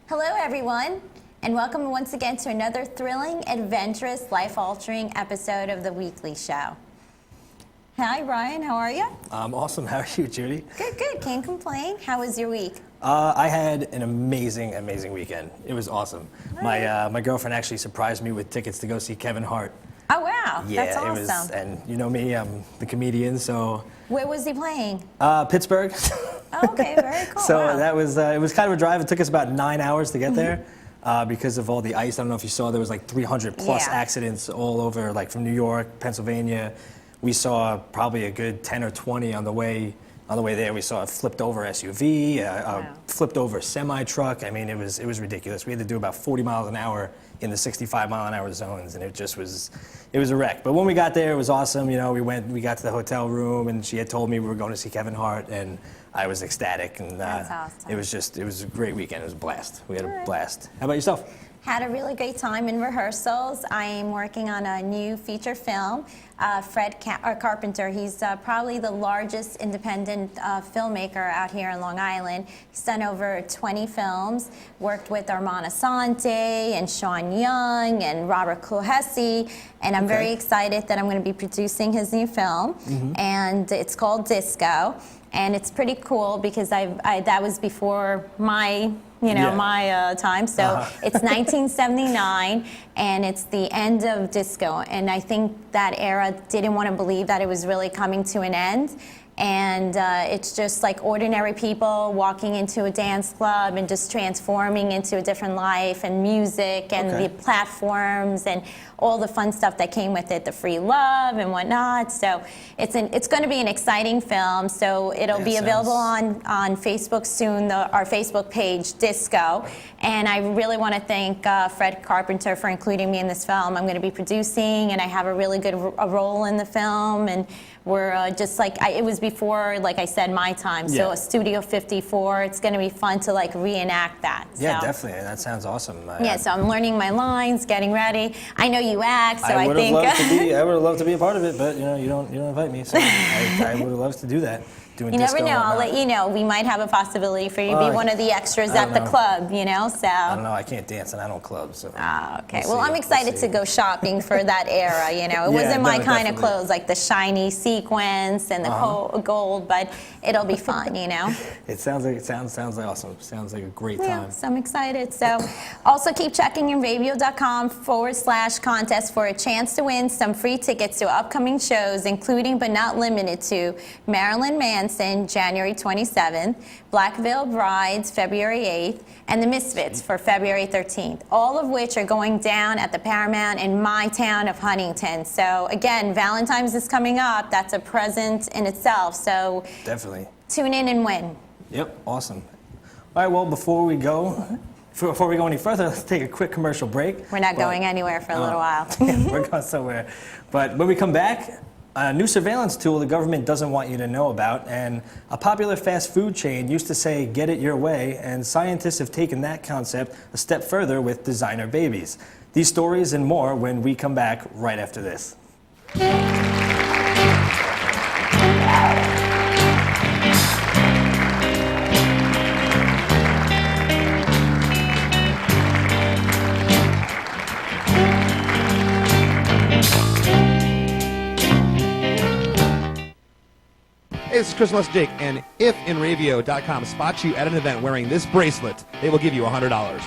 Hello, everyone, and welcome once again to another thrilling, adventurous, life-altering episode of The Weekly Show. Hi, Brian. How are you? I'm awesome. How are you, Judy? Good, good. Can't complain. How was your week? I had an amazing weekend. It was awesome. Right. My girlfriend actually surprised me with tickets to go see Kevin Hart. Oh, wow. Yeah, That's awesome. it was, and you know me, I'm the comedian, so. Where was he playing? Pittsburgh. Oh, okay, very cool. So wow. that was, it was kind of a drive. It took us about 9 hours to get there because of all the ice. I don't know if you saw, there was like 300 plus accidents all over, like from New York, Pennsylvania. We saw probably a good 10 or 20 on the way there. We saw a flipped over SUV, a flipped over semi truck. I mean, it was ridiculous. We had to do about 40 miles an hour in the 65 mile an hour zones, and it was a wreck. But when we got there, it was awesome. You know, we got to the hotel room, and she had told me we were going to see Kevin Hart, and I was ecstatic. And That's awesome. it was a great weekend. It was a blast. We had a blast. How about yourself? Had a really great time in rehearsals. I am working on a new feature film. Fred Carpenter, he's probably the largest independent filmmaker out here in Long Island. He's done over 20 films, worked with Armand Assante and Sean Young and Robert Clohessy, and I'm very excited that I'm going to be producing his new film, and it's called Disco. And it's pretty cool because that was before my my time. So it's 1979, and it's the end of disco. And I think that era didn't want to believe that it was really coming to an end. And it's just like ordinary people walking into a dance club and just transforming into a different life, and music and the platforms and all the fun stuff that came with it, the free love and whatnot. So it's going to be an exciting film. So it'll be available on Facebook soon, our Facebook page, Disco. And I really want to thank Fred Carpenter for including me in this film. I'm going to be producing, and I have a really good role in the film. And we're just like, it was before, like I said, my time. So a Studio 54, it's going to be fun to like reenact that. Yeah, so. Definitely. That sounds awesome. So I'm learning my lines, getting ready. I know you act, so I think I would have loved to be a part of it, but you don't invite me, so I would have loved to do that. You never know. I'll let you know. We might have a possibility for you to be one of the extras at the club, you know, so. I don't know. I can't dance and I don't club, so. Oh, okay. Well, I'm excited to go shopping for that era, you know. It wasn't my kind of clothes, like the shiny sequins and the gold, but it'll be fun, you know. It sounds like awesome. Sounds like a great time. Yeah, so I'm excited. So also keep checking in radio.com/contest for a chance to win some free tickets to upcoming shows, including but not limited to Marilyn Manson, January 27th, Black Veil Brides, February 8th, and The Misfits for February 13th, all of which are going down at the Paramount in my town of Huntington. So again, Valentine's is coming up. That's a present in itself. So definitely tune in and win. Yep, awesome. All right, well, before we go any further, let's take a quick commercial break. We're not going anywhere for a little while. We're going somewhere. But when we come back, a new surveillance tool the government doesn't want you to know about, and a popular fast food chain used to say, get it your way, and scientists have taken that concept a step further with designer babies. These stories and more when we come back right after this. Hey, this is Chris Jake, and if InRavio.com spots you at an event wearing this bracelet, they will give you $100.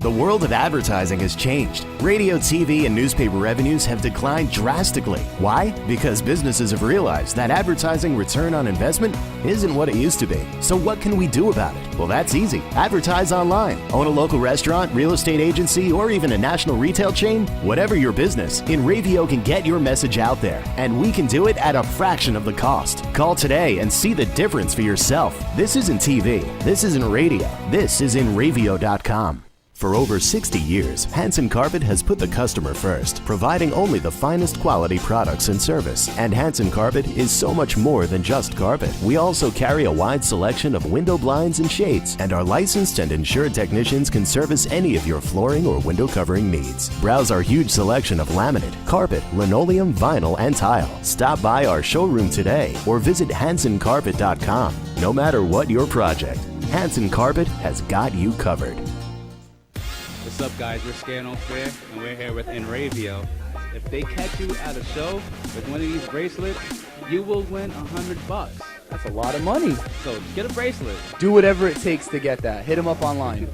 The world of advertising has changed. Radio, TV, and newspaper revenues have declined drastically. Why? Because businesses have realized that advertising return on investment isn't what it used to be. So what can we do about it? Well, that's easy. Advertise online. Own a local restaurant, real estate agency, or even a national retail chain? Whatever your business, InRavio can get your message out there, and we can do it at a fraction of the cost. Call today and see the difference for yourself. This isn't TV. This isn't radio. This is InRavio.com. For over 60 years, Hanson Carpet has put the customer first, providing only the finest quality products and service. And Hanson Carpet is so much more than just carpet. We also carry a wide selection of window blinds and shades, and our licensed and insured technicians can service any of your flooring or window covering needs. Browse our huge selection of laminate, carpet, linoleum, vinyl, and tile. Stop by our showroom today or visit HansonCarpet.com. No matter what your project, Hanson Carpet has got you covered. What's up, guys? We're Scared No Fair, and we're here with InRavio. If they catch you at a show with one of these bracelets, you will win $100. That's a lot of money. So get a bracelet. Do whatever it takes to get that. Hit them up online.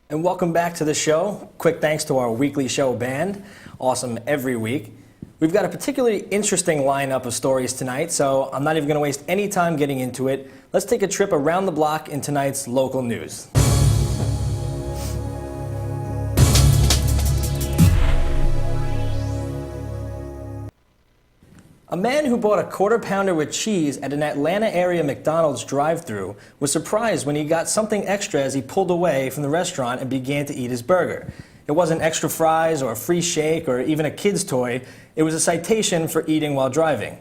And welcome back to the show. Quick thanks to our weekly show band. Awesome every week. We've got a particularly interesting lineup of stories tonight, so I'm not even going to waste any time getting into it. Let's take a trip around the block in tonight's local news. A man who bought a quarter pounder with cheese at an Atlanta area McDonald's drive-thru was surprised when he got something extra as he pulled away from the restaurant and began to eat his burger. It wasn't extra fries or a free shake or even a kid's toy. It was a citation for eating while driving.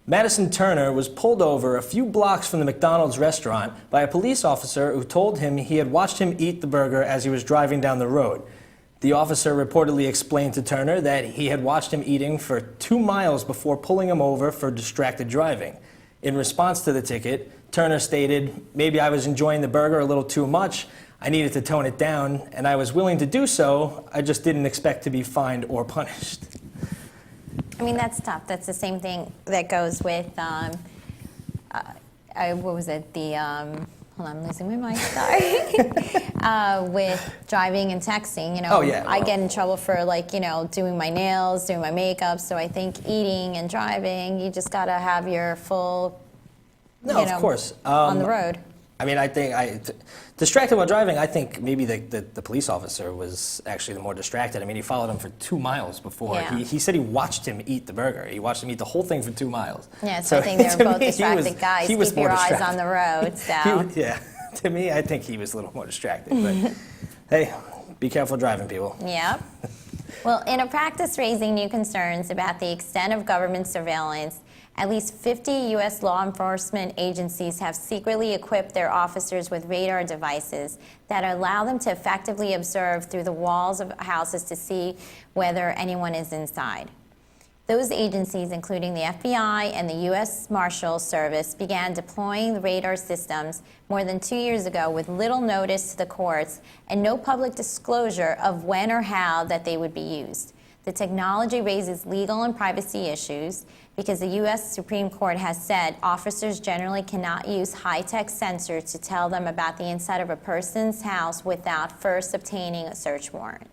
Madison Turner was pulled over a few blocks from the McDonald's restaurant by a police officer who told him he had watched him eat the burger as he was driving down the road. The officer reportedly explained to Turner that he had watched him eating for 2 miles before pulling him over for distracted driving. In response to the ticket, Turner stated, "Maybe I was enjoying the burger a little too much. I needed to tone it down, and I was willing to do so. I just didn't expect to be fined or punished." I mean, that's tough. That's the same thing that goes with, what was it? Hold on, I'm losing my mind, sorry. With driving and texting, Oh, yeah, I well. get in trouble for, doing my nails, doing my makeup. So I think eating and driving, you just got to have your full, No, of course. on the road. I mean, distracted while driving, I think maybe the police officer was actually the more distracted. I mean, he followed him for 2 miles before. Yeah. He said he watched him eat the burger. He watched him eat the whole thing for 2 miles. Yeah, so I think they're to both me, distracted guys. He was Keep more your eyes distracted. on the road, so. Yeah, to me, I think he was a little more distracted. But hey, be careful driving, people. Yep. Well, in a practice raising new concerns about the extent of government surveillance, at least 50 U.S. law enforcement agencies have secretly equipped their officers with radar devices that allow them to effectively observe through the walls of houses to see whether anyone is inside. Those agencies, including the FBI and the U.S. Marshals Service, began deploying the radar systems more than 2 years ago with little notice to the courts and no public disclosure of when or how that they would be used. The technology raises legal and privacy issues because the U.S. Supreme Court has said officers generally cannot use high-tech sensors to tell them about the inside of a person's house without first obtaining a search warrant.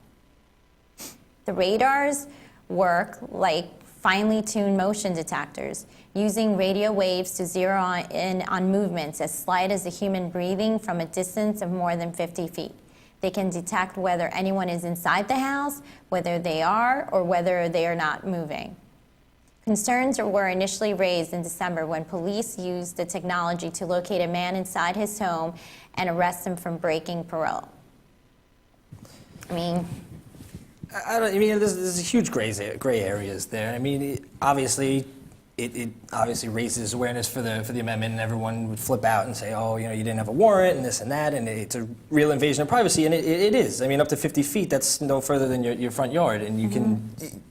The radars work like finely tuned motion detectors, using radio waves to zero in on movements as slight as a human breathing from a distance of more than 50 feet. They can detect whether anyone is inside the house, whether they are, or whether they are not moving. Concerns were initially raised in December when police used the technology to locate a man inside his home and arrest him from breaking parole. I mean, there's huge gray areas there. I mean, obviously, it obviously raises awareness for the amendment, and everyone would flip out and say, oh, you didn't have a warrant and this and that, and it's a real invasion of privacy, and it is. I mean, up to 50 feet, that's no further than your front yard, and you can,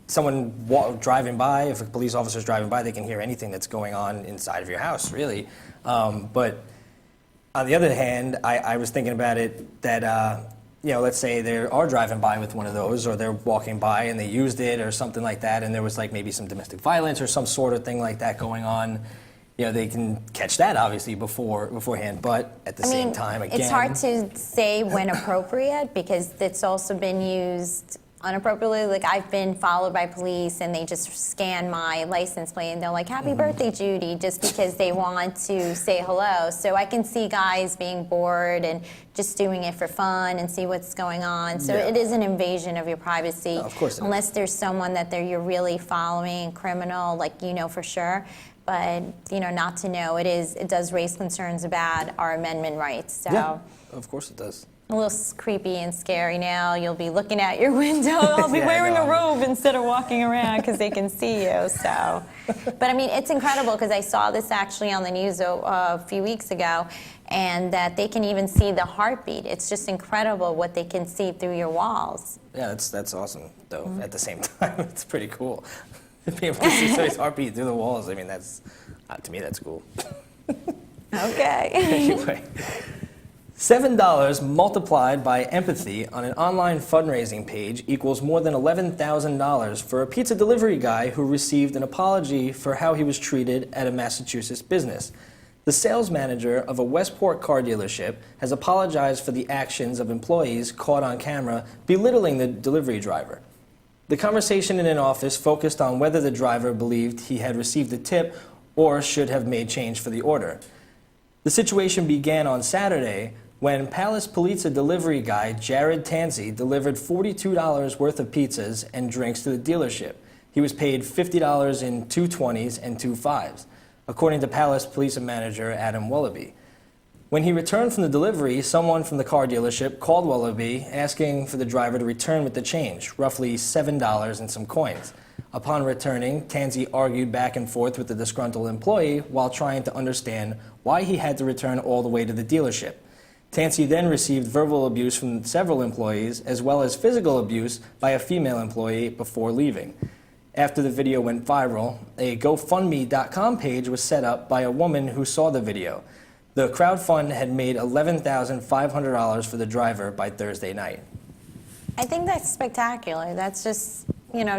someone driving by, if a police officer's driving by, they can hear anything that's going on inside of your house, really. But on the other hand, I was thinking about it that, let's say they are driving by with one of those, or they're walking by and they used it or something like that, and there was like maybe some domestic violence or some sort of thing like that going on. They can catch that obviously beforehand, but at the same time, again, it's hard to say when appropriate because it's also been used inappropriately. Like, I've been followed by police and they just scan my license plate and they're like, happy birthday, Judy, just because they want to say hello. So I can see guys being bored and just doing it for fun and see what's going on. So it is an invasion of your privacy. Of course it is. Unless there's someone that you're really following, criminal, like for sure. But not to know, it does raise concerns about our amendment rights. So yeah, of course it does. A little creepy and scary now. You'll be looking out your window. I'll be wearing a robe instead of walking around because they can see you. So, but I mean, it's incredible because I saw this actually on the news a few weeks ago, and that they can even see the heartbeat. It's just incredible what they can see through your walls. Yeah, that's awesome. Though at the same time, it's pretty cool. Being able to see somebody's heartbeat through the walls. I mean, to me, that's cool. Okay. Anyway. $7 multiplied by empathy on an online fundraising page equals more than $11,000 for a pizza delivery guy who received an apology for how he was treated at a Massachusetts business. The sales manager of a Westport car dealership has apologized for the actions of employees caught on camera belittling the delivery driver. The conversation in an office focused on whether the driver believed he had received a tip or should have made change for the order. The situation began on Saturday when Palace Pizza delivery guy Jared Tansey delivered $42 worth of pizzas and drinks to the dealership. He was paid $50 in 2 20s and 2 5s, according to Palace Police manager Adam Willoughby. When he returned from the delivery, someone from the car dealership called Willoughby asking for the driver to return with the change, roughly $7 and some coins. Upon returning, Tansey argued back and forth with the disgruntled employee while trying to understand why he had to return all the way to the dealership. Tansey then received verbal abuse from several employees, as well as physical abuse by a female employee before leaving. After the video went viral, a GoFundMe.com page was set up by a woman who saw the video. The crowdfund had made $11,500 for the driver by Thursday night. I think that's spectacular. That's just,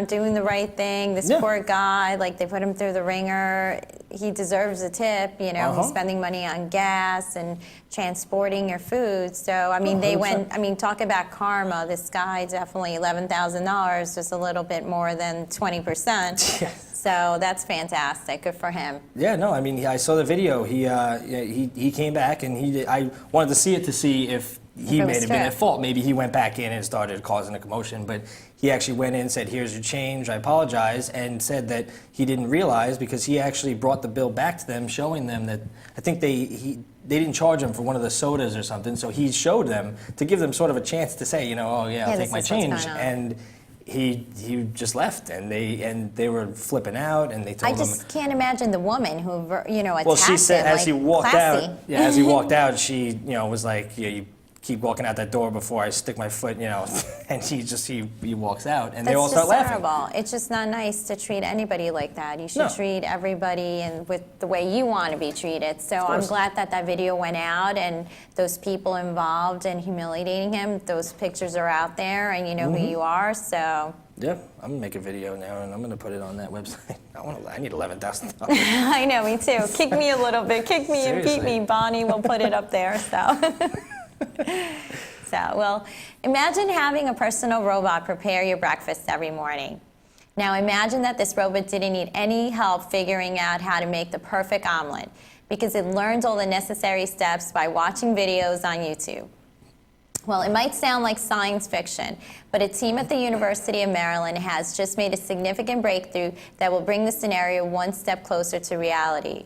doing the right thing. This poor guy, like, they put him through the ringer. He deserves a tip, He's spending money on gas and transporting your food. So, I mean, talk about karma. This guy definitely $11,000, just a little bit more than 20%. Yes. So that's fantastic. Good for him. Yeah, no, I mean, I saw the video. He came back, and I wanted to see it to see if he may have been at fault. Maybe he went back in and started causing a commotion, but he actually went in and said, here's your change, I apologize, and said that he didn't realize because he actually brought the bill back to them, showing them that I think they didn't charge him for one of the sodas or something, so he showed them to give them sort of a chance to say, oh yeah, I'll take my change, and he just left, and they were flipping out, and they told him. I just can't imagine the woman who attacked well, she said him, as he walked out, she was like, you keep walking out that door before I stick my foot, you know, and he walks out, and they That's all start just laughing. terrible. It's just not nice to treat anybody like that. You should No. treat everybody and with the way you want to be treated. So I'm course. glad that that video went out and those people involved in humiliating him, those pictures are out there and you know who you are, so. Yeah, I'm gonna make a video now, and I'm gonna put it on that website. I need $11,000. I know, me too. Kick me a little bit. Kick me and beat Seriously. me. Bonnie will put it up there, so. Well, imagine having a personal robot prepare your breakfast every morning. Now imagine that this robot didn't need any help figuring out how to make the perfect omelet because it learns all the necessary steps by watching videos on YouTube. Well, it might sound like science fiction, but a team at the University of Maryland has just made a significant breakthrough that will bring the scenario one step closer to reality.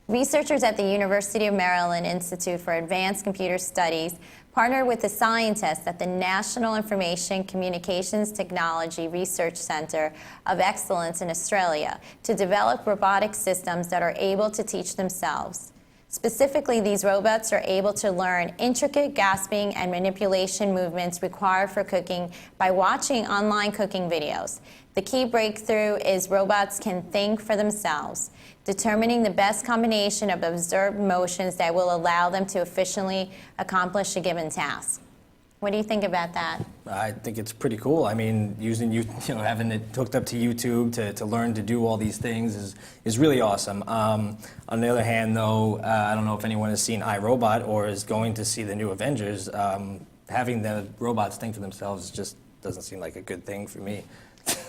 Researchers at the University of Maryland Institute for Advanced Computer Studies partnered with the scientists at the National Information Communications Technology Research Centre of Excellence in Australia to develop robotic systems that are able to teach themselves. Specifically, these robots are able to learn intricate gasping and manipulation movements required for cooking by watching online cooking videos. The key breakthrough is robots can think for themselves, determining the best combination of observed motions that will allow them to efficiently accomplish a given task. What do you think about that? I think it's pretty cool. I mean, having it hooked up to YouTube to learn to do all these things is really awesome. On the other hand, though, I don't know if anyone has seen iRobot or is going to see the new Avengers. Having the robots think for themselves just doesn't seem like a good thing for me.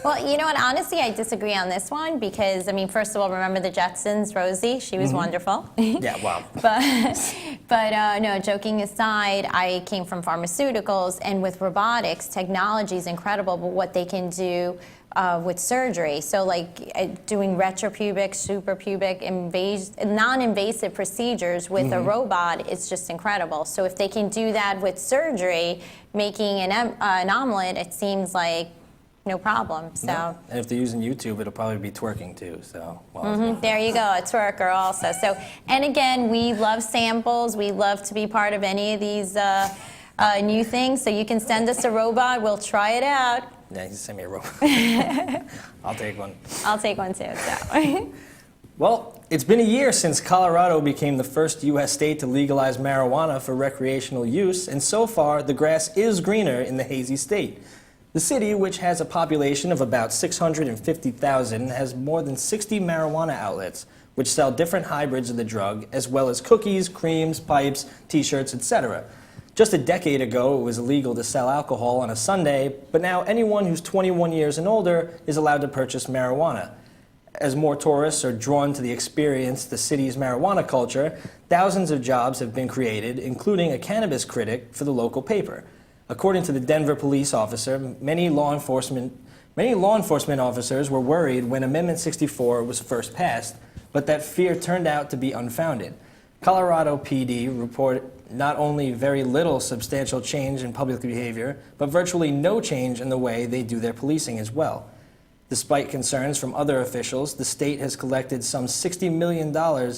Well, you know what? Honestly, I disagree on this one because, I mean, first of all, remember the Jetsons, Rosie? She was wonderful. Yeah, wow. But no, joking aside, I came from pharmaceuticals, and with robotics, technology is incredible, but what they can do with surgery. So like doing retropubic, suprapubic, non-invasive procedures with a robot is just incredible. So if they can do that with surgery, making an omelet, it seems like no problem. So. Yeah. And if they're using YouTube, it'll probably be twerking too. So. Well, There you go, a twerker also. So, and again, we love samples. We love to be part of any of these new things. So you can send us a robot. We'll try it out. Yeah, you can send me a robot. I'll take one. I'll take one too. So. Well, it's been a year since Colorado became the first U.S. state to legalize marijuana for recreational use, and so far the grass is greener in the hazy state. The city, which has a population of about 650,000, has more than 60 marijuana outlets, which sell different hybrids of the drug, as well as cookies, creams, pipes, t-shirts, etc. Just a decade ago, it was illegal to sell alcohol on a Sunday, but now anyone who's 21 years and older is allowed to purchase marijuana. As more tourists are drawn to experience the city's marijuana culture, thousands of jobs have been created, including a cannabis critic for the local paper. According to the Denver police officer, many law enforcement officers were worried when Amendment 64 was first passed, but that fear turned out to be unfounded. Colorado PD reported not only very little substantial change in public behavior, but virtually no change in the way they do their policing as well. Despite concerns from other officials, the state has collected some $60 million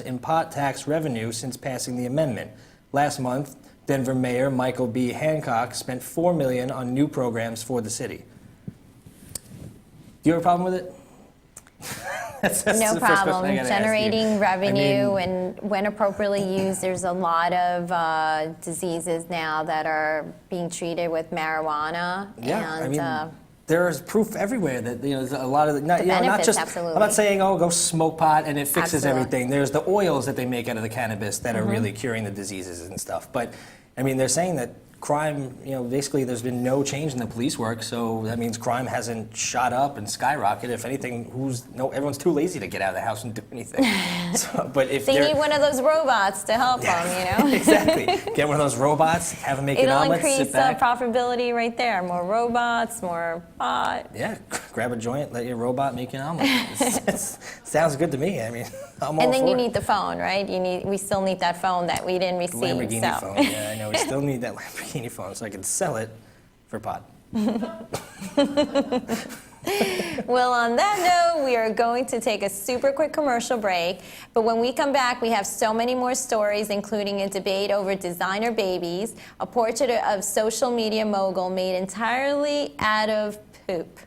in pot tax revenue since passing the amendment. Last month, Denver Mayor Michael B. Hancock spent $4 million on new programs for the city. Do you have a problem with it? that's No the first question problem. I gotta ask you. Generating revenue, I mean, and when appropriately used, there's a lot of diseases now that are being treated with marijuana. Yeah, and, I mean, there's proof everywhere that there's a lot of not benefits, just. absolutely. I'm not saying go smoke pot and it fixes Absolutely. everything. There's the oils that they make out of the cannabis that are really curing the diseases and stuff. But I mean, they're saying that crime, basically there's been no change in the police work, so that means crime hasn't shot up and skyrocketed. If anything, everyone's too lazy to get out of the house and do anything. But if they need one of those robots to help them, Exactly. Get one of those robots, have them make an It'll omelet, increase sit back. profitability right there. More robots, more pot. Yeah, grab a joint, let your robot make an omelet. Sounds good to me. I mean, I'm all And then for you it. need the phone, right? We still need that phone that we didn't receive. Lamborghini so. phone. Yeah, I know. We still need that Lamborghini phone so I can sell it for pot. Well, on that note, we are going to take a super quick commercial break. But when we come back, we have so many more stories, including a debate over designer babies, a portrait of social media mogul made entirely out of poop,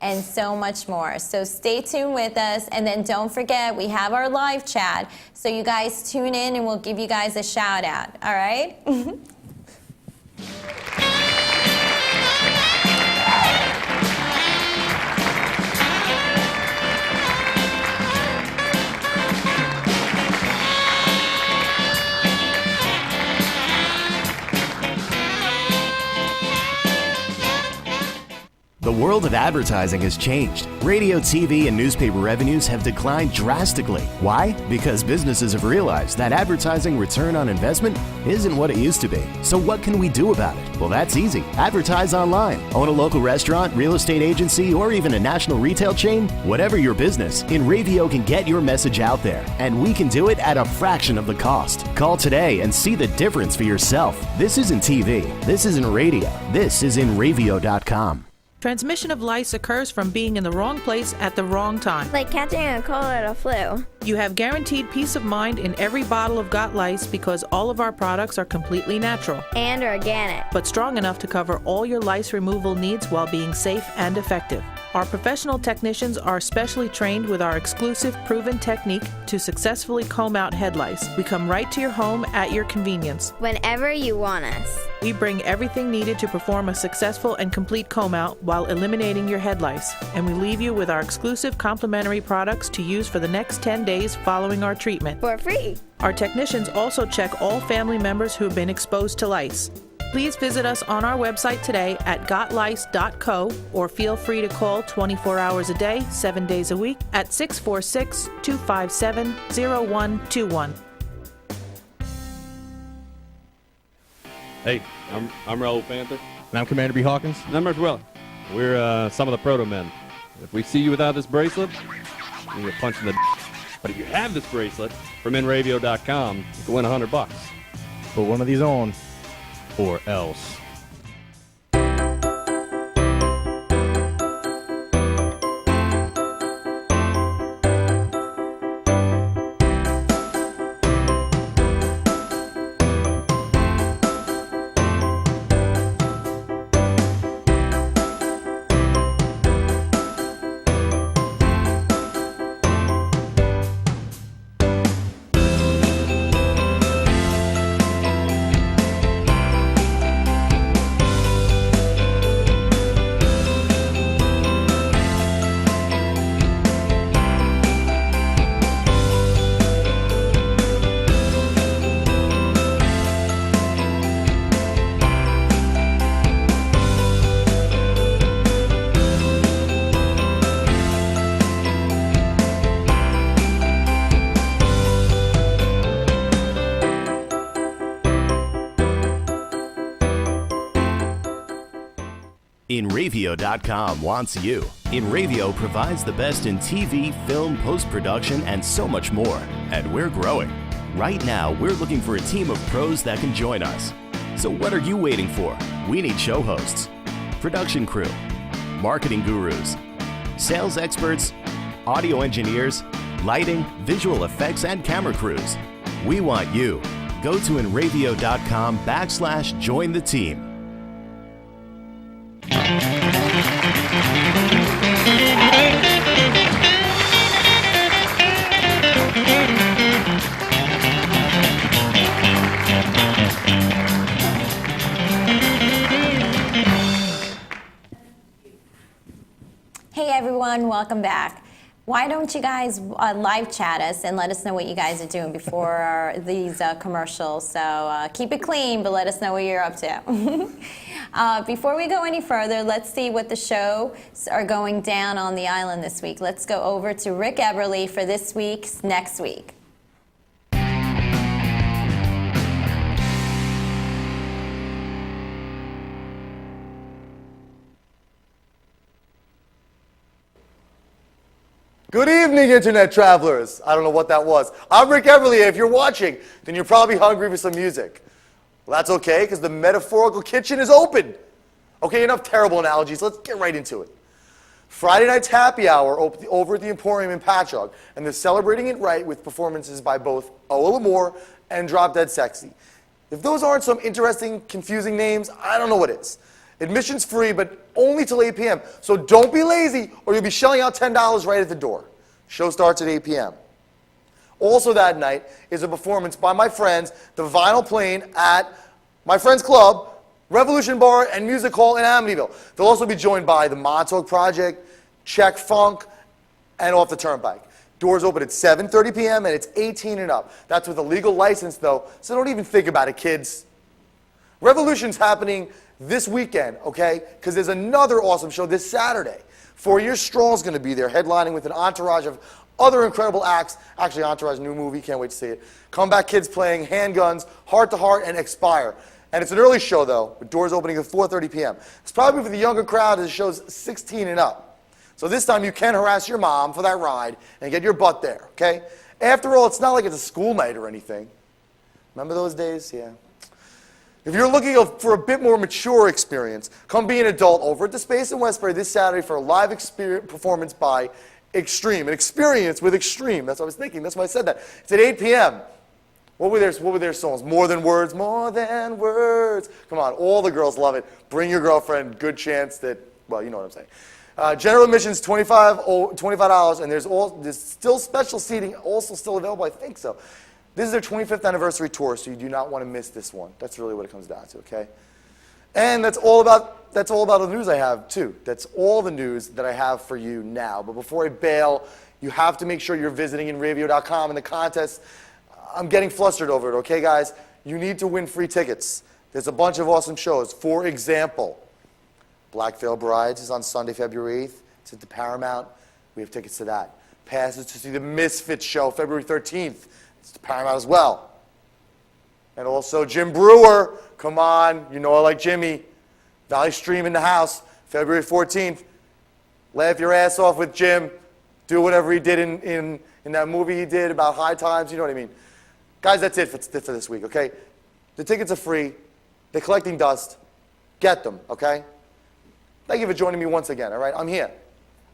and so much more. So stay tuned with us, and then don't forget, we have our live chat. So you guys tune in, and we'll give you guys a shout out, all right? The world of advertising has changed. Radio, TV, and newspaper revenues have declined drastically. Why? Because businesses have realized that advertising return on investment isn't what it used to be. So what can we do about it? Well, that's easy. Advertise online. Own a local restaurant, real estate agency, or even a national retail chain? Whatever your business, InRavio can get your message out there, and we can do it at a fraction of the cost. Call today and see the difference for yourself. This isn't TV. This isn't radio. This is InRavio.com. Transmission of lice occurs from being in the wrong place at the wrong time. Like catching a cold or a flu. You have guaranteed peace of mind in every bottle of Got Lice because all of our products are completely natural And organic. but strong enough to cover all your lice removal needs while being safe and effective. Our professional technicians are specially trained with our exclusive proven technique to successfully comb out head lice. We come right to your home at your convenience. Whenever you want us. We bring everything needed to perform a successful and complete comb out while eliminating your head lice. And we leave you with our exclusive complimentary products to use for the next 10 days following our treatment. For free. Our technicians also check all family members who have been exposed to lice. Please visit us on our website today at gotlice.co or feel free to call 24 hours a day, 7 days a week at 646-257-0121. Hey, I'm Raul Panther. And I'm Commander B. Hawkins. And I'm Russ Weller. We're some of the proto men. If we see you without this bracelet, you're a punch in the But if you have this bracelet from InRavio.com, you can win $100. Put one of these on, or else. InRavio.com wants you. InRavio provides the best in TV, film, post-production, and so much more. And we're growing. Right now, we're looking for a team of pros that can join us. So what are you waiting for? We need show hosts, production crew, marketing gurus, sales experts, audio engineers, lighting, visual effects, and camera crews. We want you. Go to InRavio.com/join the team. Hey everyone, welcome back. Why don't you guys live chat us and let us know what you guys are doing before these commercials. So keep it clean, but let us know what you're up to. Before we go any further, let's see what the shows are going down on the island this week. Let's go over to Rick Eberly for this week's Next Week. Good evening, Internet travelers. I don't know what that was. I'm Rick Everly. If you're watching, then you're probably hungry for some music. Well, that's okay, because the metaphorical kitchen is open. Okay, enough terrible analogies. Let's get right into it. Friday night's happy hour over at the Emporium in Patchogue, and they're celebrating it right with performances by both Ola L'Amour and Drop Dead Sexy. If those aren't some interesting, confusing names, I don't know what is. Admission's free, but only till 8 p.m. So don't be lazy, or you'll be shelling out $10 right at the door. Show starts at 8 p.m. Also that night is a performance by my friends, the Vinyl Plane, at my friend's club, Revolution Bar and Music Hall in Amityville. They'll also be joined by the Montauk Project, Czech Funk, and Off the Turnpike. Doors open at 7:30 p.m. and it's 18 and up. That's with a legal license, though, so don't even think about it, kids. Revolution's happening this weekend, okay? Because there's another awesome show this Saturday. 4 Year Strong's going to be there, headlining with an entourage of other incredible acts. Actually, Entourage, new movie, can't wait to see it. Comeback Kids playing Handguns, Heart to Heart, and Expire. And it's an early show, though, with doors opening at 4:30 p.m. It's probably for the younger crowd, as the show's 16 and up. So this time you can harass your mom for that ride and get your butt there, okay? After all, it's not like it's a school night or anything. Remember those days? Yeah. If you're looking for a bit more mature experience, come be an adult over at the Space in Westbury this Saturday for a live performance by Extreme. An experience with Extreme. That's what I was thinking. That's why I said that. It's at 8 p.m. What were their songs? More Than Words, More Than Words. Come on, all the girls love it. Bring your girlfriend. Good chance that, well, you know what I'm saying. General admission's $25, and there's still special seating, also still available, I think so. This is their 25th anniversary tour, so you do not want to miss this one. That's really what it comes down to, okay? And that's all about the news I have, too. That's all the news that I have for you now. But before I bail, you have to make sure you're visiting InRavio.com, and the contest, I'm getting flustered over it, okay, guys? You need to win free tickets. There's a bunch of awesome shows. For example, Black Veil Brides is on Sunday, February 8th. It's at the Paramount. We have tickets to that. Passes to see the Misfits show, February 13th. It's at the Paramount as well. And also Jim Brewer. Come on, you know I like Jimmy. Valley Stream in the house, February 14th. Laugh your ass off with Jim. Do whatever he did in that movie he did about high times. You know what I mean. Guys, that's it for this week, okay? The tickets are free. They're collecting dust. Get them, okay? Thank you for joining me once again, all right? I'm here.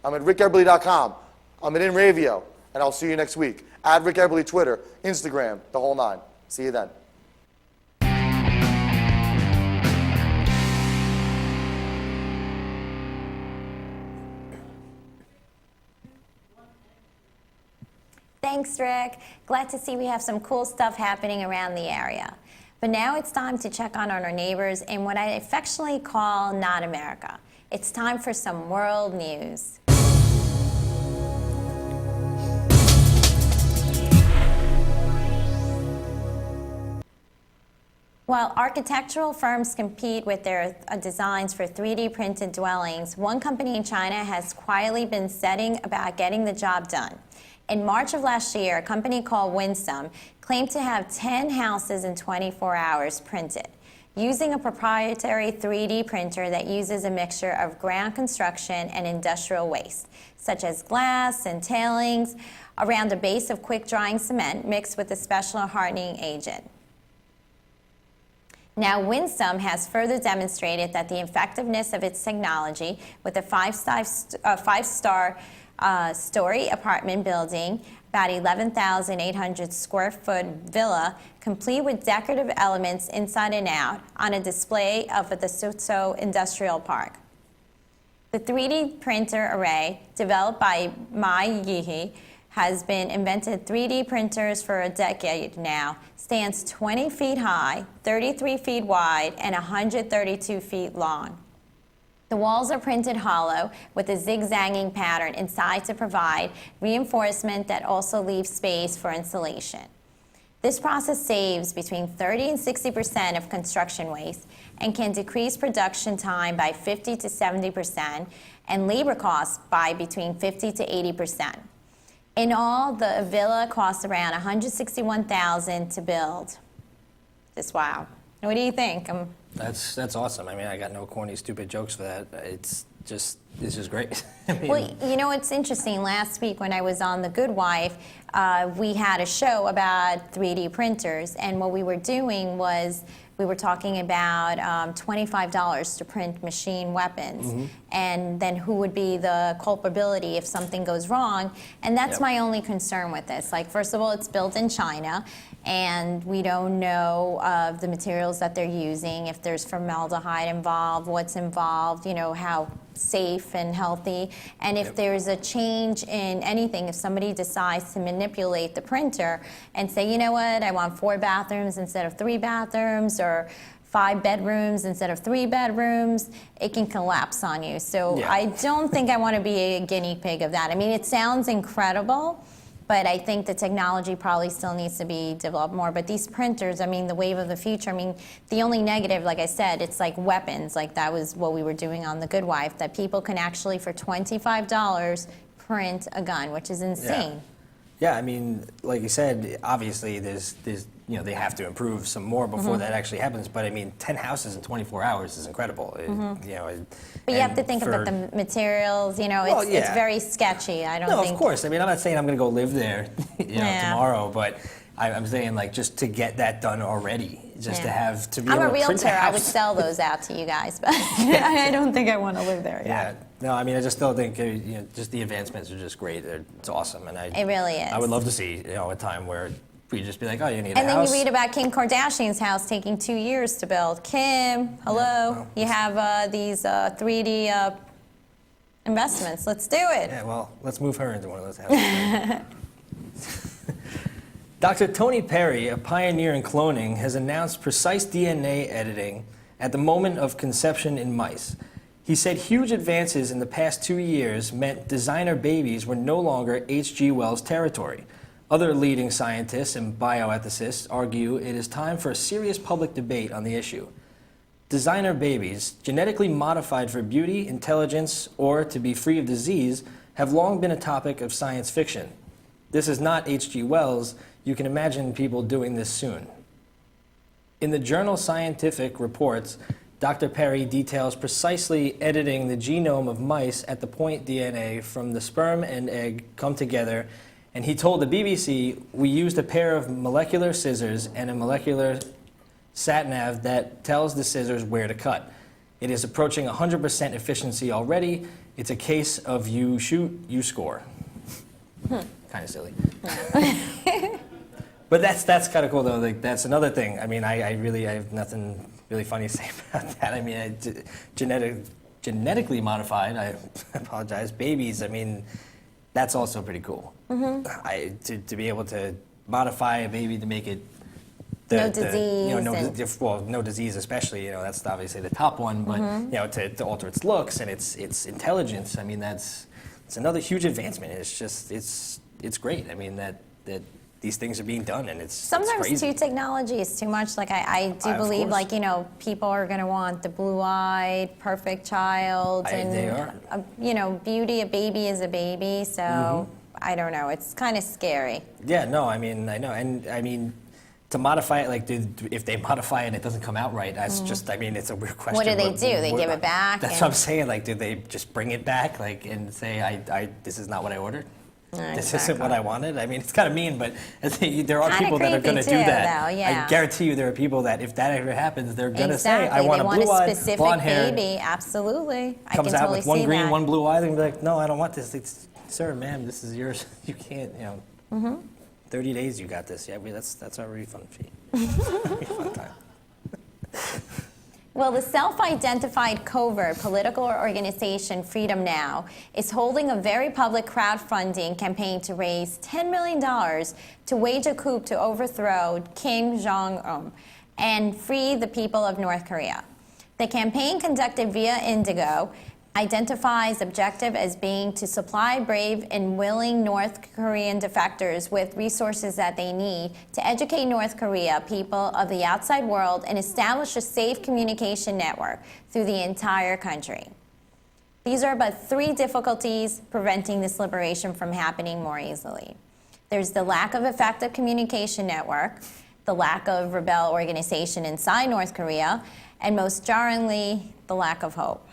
I'm at rickeberly.com. I'm at InRavio, and I'll see you next week. At Rick Eberly, Twitter, Instagram, the whole nine. See you then. Thanks, Rick. Glad to see we have some cool stuff happening around the area. But now it's time to check on our neighbors in what I affectionately call Not America. It's time for some world news. While architectural firms compete with their designs for 3D printed dwellings, one company in China has quietly been setting about getting the job done. In March of last year, a company called Winsome claimed to have 10 houses in 24 hours printed, using a proprietary 3D printer that uses a mixture of ground construction and industrial waste, such as glass and tailings, around a base of quick-drying cement mixed with a special hardening agent. Now, Winsome has further demonstrated that the effectiveness of its technology with a five-star story apartment building, about 11,800 square foot villa, complete with decorative elements inside and out, on a display of the Suzhou Industrial Park. The 3D printer array, developed by Mai Yihe, has been invented 3D printers for a decade now, stands 20 feet high, 33 feet wide, and 132 feet long. The walls are printed hollow with a zigzagging pattern inside to provide reinforcement that also leaves space for insulation. This process saves between 30 and 60% of construction waste and can decrease production time by 50 to 70% and labor costs by between 50 to 80%. In all, the villa costs around $161,000 to build. Just wow. What do you think? That's awesome. I mean, I got no corny, stupid jokes for that. It's just great. Well, you know, it's interesting. Last week when I was on The Good Wife, we had a show about 3D printers, and what we were doing was we were talking about $25 to print machine weapons. Mm-hmm. and then who would be the culpability if something goes wrong? And that's my only concern with this. Like, first of all, it's built in China, and we don't know the materials that they're using, if there's formaldehyde involved, what's involved, you know, how safe and healthy. And if there's a change in anything, if somebody decides to manipulate the printer and say, you know what, I want 4 bathrooms instead of 3 bathrooms, or 5 bedrooms instead of 3 bedrooms, it can collapse on you. So I don't think I want to be a guinea pig of that. I mean, it sounds incredible, but I think the technology probably still needs to be developed more. But these printers, I mean, the wave of the future, I mean, the only negative, like I said, it's like weapons. Like that was what we were doing on The Good Wife, that people can actually, for $25, print a gun, which is insane. Yeah, I mean, like you said, obviously there's you know, they have to improve some more before that actually happens. But I mean, 10 houses in 24 hours is incredible. You know, but you have to think about the materials. You know, it's very sketchy. I don't think. No, of course. I mean, I'm not saying I'm going to go live there, you know, tomorrow, but I'm saying like just to get that done already, just to have to be able to print a house. I'm a realtor. I would sell those out to you guys, but I don't think I want to live there. Yeah. No, I mean, I just still think you know, just the advancements are just great. It's awesome, and it really is. I would love to see, you know, a time where we just be like, oh, you need a house. And then you read about Kim Kardashian's house taking 2 years to build. Kim, hello. Yeah, well, you have these 3D investments. Let's do it. Yeah, well, let's move her into one of those houses. Dr. Tony Perry, a pioneer in cloning, has announced precise DNA editing at the moment of conception in mice. He said huge advances in the past 2 years meant designer babies were no longer H.G. Wells' territory. Other leading scientists and bioethicists argue it is time for a serious public debate on the issue. Designer babies, genetically modified for beauty, intelligence, or to be free of disease, have long been a topic of science fiction. This is not H.G. Wells. You can imagine people doing this soon. In the journal Scientific Reports, Dr. Perry details precisely editing the genome of mice at the point DNA from the sperm and egg come together, and he told the BBC, we used a pair of molecular scissors and a molecular sat-nav that tells the scissors where to cut. It is approaching 100% efficiency already. It's a case of you shoot, you score. Kind of silly. But that's kind of cool, though. Like, that's another thing. I mean, I have nothing really funny to say about that. I mean, genetically modified, I apologize, babies, I mean, that's also pretty cool. To be able to modify a baby to make it no disease. You know, no disease especially, you know, that's obviously the top one, but, you know, to alter its looks and its intelligence, I mean, it's another huge advancement. It's just, it's great. I mean, that these things are being done, and it's sometimes crazy. Too technology is too much. Like I do believe, like, you know, people are going to want the blue-eyed, perfect child, and they are. You know, beauty. A baby is a baby, so I don't know. It's kind of scary. Yeah, no, I mean, I know, and I mean, to modify it, like, if they modify it and it doesn't come out right, that's just, I mean, it's a weird question. What do they do? They give it back? That's what I'm saying. Like, do they just bring it back, like, and say, this is not what I ordered? This isn't what I wanted. I mean, it's kind of mean, but there are people that are going to do that. Though, yeah. I guarantee you, there are people that if that ever happens, they're going to say, "I want a blue-eyed, specific blonde hair." baby. Absolutely, I comes can out totally with one see green, that. one blue eye. They're gonna be like, "No, I don't want this. Sir, ma'am, this is yours. You can't. You know, 30 days. You got this. Yeah, that's our refund fee. Refund time." Well, the self-identified covert political organization Freedom Now is holding a very public crowdfunding campaign to raise $10 million to wage a coup to overthrow Kim Jong-un and free the people of North Korea. The campaign, conducted via Indigo, identifies objective as being to supply brave and willing North Korean defectors with resources that they need to educate North Korea people of the outside world and establish a safe communication network through the entire country. These are but 3 difficulties preventing this liberation from happening more easily. There's the lack of effective communication network, the lack of rebel organization inside North Korea, and most jarringly, the lack of hope.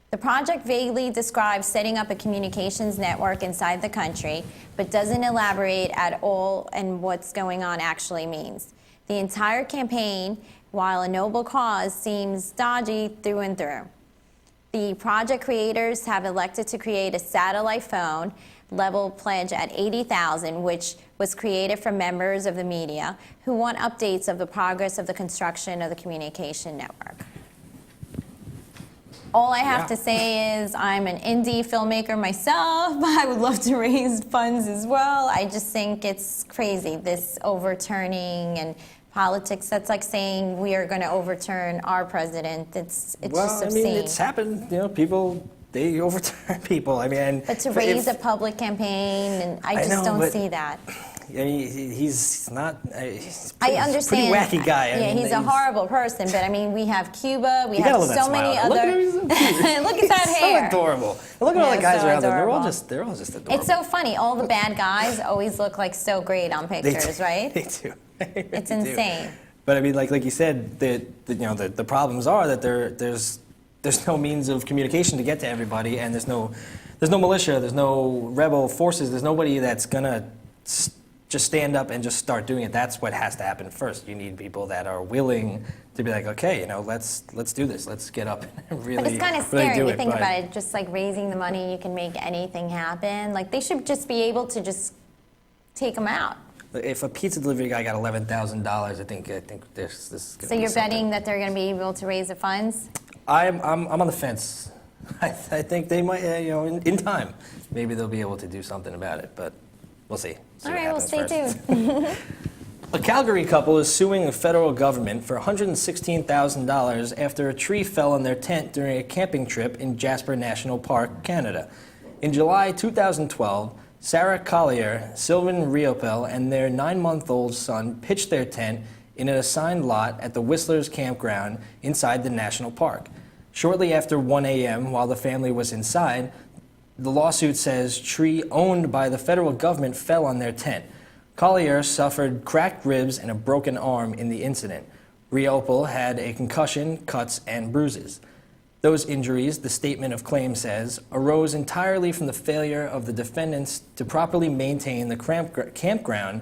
The project vaguely describes setting up a communications network inside the country, but doesn't elaborate at all on what's going on actually means. The entire campaign, while a noble cause, seems dodgy through and through. The project creators have elected to create a satellite phone level pledge at $80,000, which was created from members of the media who want updates of the progress of the construction of the communication network. All I have to say is I'm an indie filmmaker myself, but I would love to raise funds as well. I just think it's crazy, this overturning and politics. That's like saying we are going to overturn our president. It's just obscene. I mean, it's happened. You know, people, they overturn people. I mean, but to raise a public campaign, and I just don't see that. I mean, he's not. He's I understand. Pretty wacky guy. Yeah, he's a horrible person. But I mean, we have Cuba. We have so many other. Look at that hair. So adorable. And look at all the guys around there. They're all just adorable. It's so funny. All the bad guys always look like so great on pictures, right? They do. It's insane. But I mean, like you said, the problems are that there's no means of communication to get to everybody, and there's no militia, there's no rebel forces, there's nobody that's gonna just stand up and just start doing it. That's what has to happen first. You need people that are willing to be like, okay, you know, let's do this. Let's get up and really. But it's kind of scary if you think about it. Just like raising the money, you can make anything happen. Like they should just be able to just take them out. If a pizza delivery guy got $11,000, I think this is going to. So you're betting that they're going to be able to raise the funds? I'm on the fence. I think they might, in time, maybe they'll be able to do something about it. But we'll see. All right, we'll stay tuned. A Calgary couple is suing the federal government for $116,000 after a tree fell on their tent during a camping trip in Jasper National Park, Canada. In July 2012. Sarah Collier, Sylvan Riopel, and their 9-month-old son pitched their tent in an assigned lot at the Whistler's campground inside the national park. Shortly after 1 a.m., while the family was inside, the lawsuit says tree owned by the federal government fell on their tent. Collier suffered cracked ribs and a broken arm in the incident. Riopel had a concussion, cuts, and bruises. Those injuries, the statement of claim says, arose entirely from the failure of the defendants to properly maintain the campground